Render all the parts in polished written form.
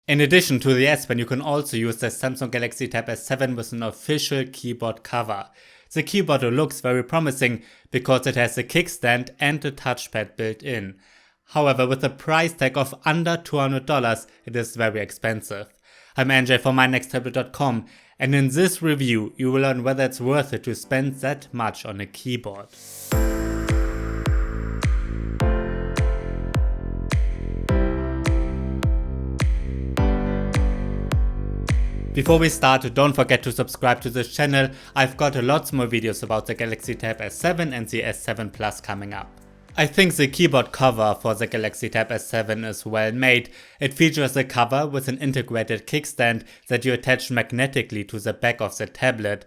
In addition to the S Pen, you can also use the Samsung Galaxy Tab S7 with an official keyboard cover. The keyboard looks very promising because it has a kickstand and a touchpad built in. However, with a price tag of under $200, it is very expensive. I'm NJ from MyNextTablet.com, and in this review you will learn whether it's worth it to spend that much on a keyboard. Before we start, don't forget to subscribe to this channel. I've got lots more videos about the Galaxy Tab S7 and the S7 Plus coming up. I think the keyboard cover for the Galaxy Tab S7 is well made. It features a cover with an integrated kickstand that you attach magnetically to the back of the tablet.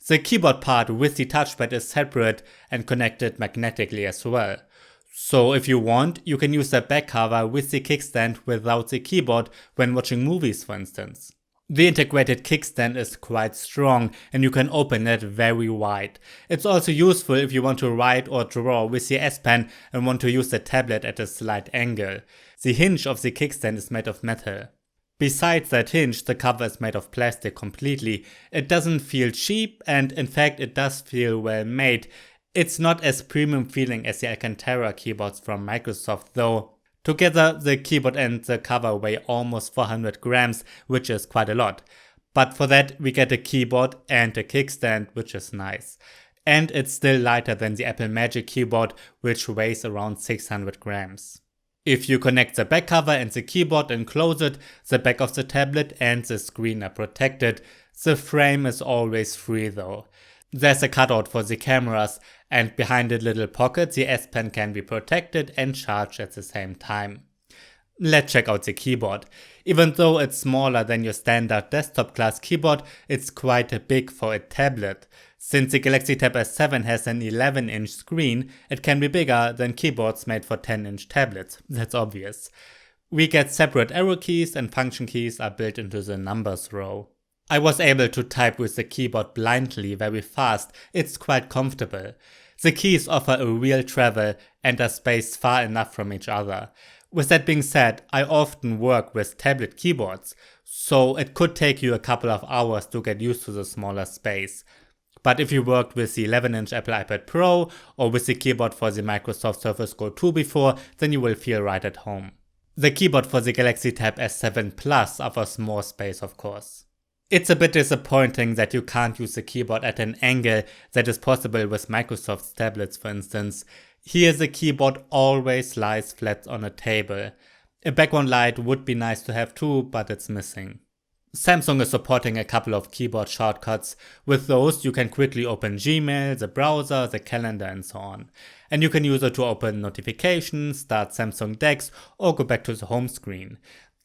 The keyboard part with the touchpad is separate and connected magnetically as well. So if you want, you can use the back cover with the kickstand without the keyboard when watching movies, for instance. The integrated kickstand is quite strong and you can open it very wide. It's also useful if you want to write or draw with the S Pen and want to use the tablet at a slight angle. The hinge of the kickstand is made of metal. Besides that hinge, the cover is made of plastic completely. It doesn't feel cheap, and in fact it does feel well made. It's not as premium feeling as the Alcantara keyboards from Microsoft though. Together, the keyboard and the cover weigh almost 400 grams, which is quite a lot. But for that, we get a keyboard and a kickstand, which is nice. And it's still lighter than the Apple Magic Keyboard, which weighs around 600 grams. If you connect the back cover and the keyboard and close it, the back of the tablet and the screen are protected. The frame is always free though. There's a cutout for the cameras, and behind a little pocket the S Pen can be protected and charged at the same time. Let's check out the keyboard. Even though it's smaller than your standard desktop class keyboard, it's quite big for a tablet. Since the Galaxy Tab S7 has an 11-inch screen, it can be bigger than keyboards made for 10-inch tablets, that's obvious. We get separate arrow keys and function keys are built into the numbers row. I was able to type with the keyboard blindly very fast, it's quite comfortable. The keys offer a real travel and are spaced far enough from each other. With that being said, I often work with tablet keyboards, so it could take you a couple of hours to get used to the smaller space. But if you worked with the 11-inch Apple iPad Pro or with the keyboard for the Microsoft Surface Go 2 before, then you will feel right at home. The keyboard for the Galaxy Tab S7 Plus offers more space, of course. It's a bit disappointing that you can't use the keyboard at an angle that is possible with Microsoft's tablets, for instance. Here the keyboard always lies flat on a table. A background light would be nice to have too, but it's missing. Samsung is supporting a couple of keyboard shortcuts. With those you can quickly open Gmail, the browser, the calendar and so on. And you can use it to open notifications, start Samsung DeX or go back to the home screen.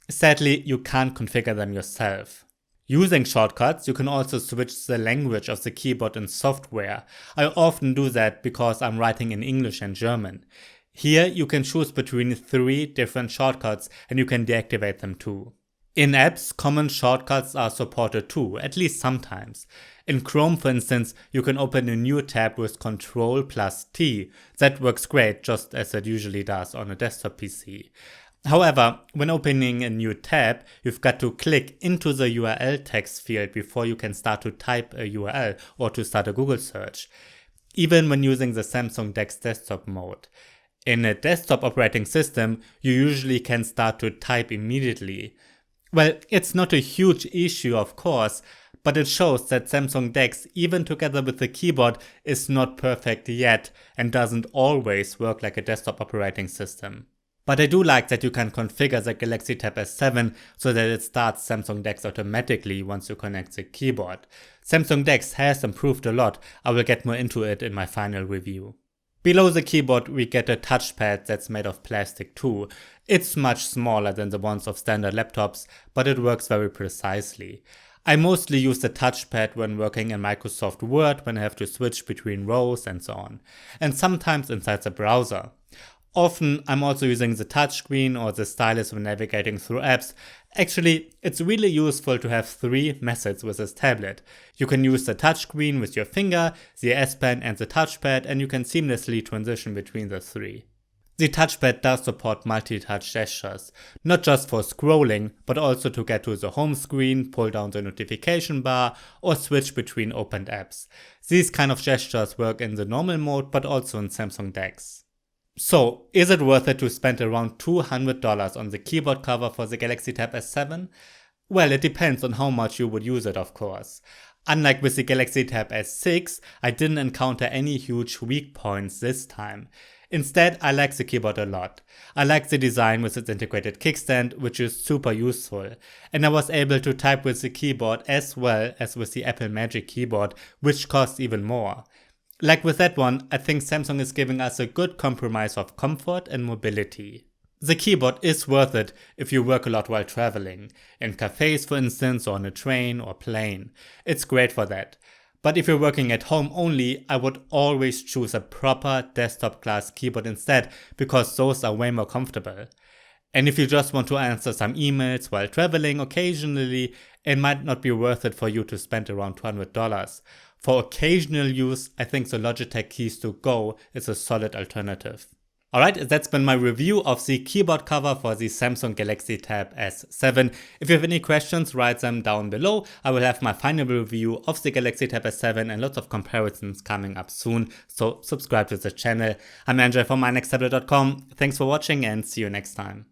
Sadly, you can't configure them yourself. Using shortcuts, you can also switch the language of the keyboard in software. I often do that because I'm writing in English and German. Here you can choose between 3 different shortcuts and you can deactivate them too. In apps, common shortcuts are supported too, at least sometimes. In Chrome, for instance, you can open a new tab with Ctrl+T. That works great, just as it usually does on a desktop PC. However, when opening a new tab, you've got to click into the URL text field before you can start to type a URL or to start a Google search, even when using the Samsung DeX desktop mode. In a desktop operating system, you usually can start to type immediately. Well, it's not a huge issue, of course, but it shows that Samsung DeX, even together with the keyboard, is not perfect yet and doesn't always work like a desktop operating system. But I do like that you can configure the Galaxy Tab S7 so that it starts Samsung DeX automatically once you connect the keyboard. Samsung DeX has improved a lot, I will get more into it in my final review. Below the keyboard we get a touchpad that's made of plastic too. It's much smaller than the ones of standard laptops, but it works very precisely. I mostly use the touchpad when working in Microsoft Word when I have to switch between rows and so on, and sometimes inside the browser. Often I'm also using the touchscreen or the stylus when navigating through apps. Actually, it's really useful to have 3 methods with this tablet. You can use the touchscreen with your finger, the S Pen and the touchpad, and you can seamlessly transition between the 3. The touchpad does support multi-touch gestures, not just for scrolling, but also to get to the home screen, pull down the notification bar, or switch between opened apps. These kind of gestures work in the normal mode, but also in Samsung DeX. So, is it worth it to spend around $200 on the keyboard cover for the Galaxy Tab S7? Well, it depends on how much you would use it, of course. Unlike with the Galaxy Tab S6, I didn't encounter any huge weak points this time. Instead, I like the keyboard a lot. I like the design with its integrated kickstand, which is super useful. And I was able to type with the keyboard as well as with the Apple Magic Keyboard, which costs even more. Like with that one, I think Samsung is giving us a good compromise of comfort and mobility. The keyboard is worth it if you work a lot while traveling, in cafes for instance, or on a train or plane. It's great for that. But if you're working at home only, I would always choose a proper desktop class keyboard instead, because those are way more comfortable. And if you just want to answer some emails while traveling occasionally, it might not be worth it for you to spend around $200. For occasional use, I think the Logitech Keys to Go is a solid alternative. Alright, that's been my review of the keyboard cover for the Samsung Galaxy Tab S7. If you have any questions, write them down below. I will have my final review of the Galaxy Tab S7 and lots of comparisons coming up soon, so subscribe to the channel. I'm Andrzej from mynexttablet.com. Thanks for watching and see you next time.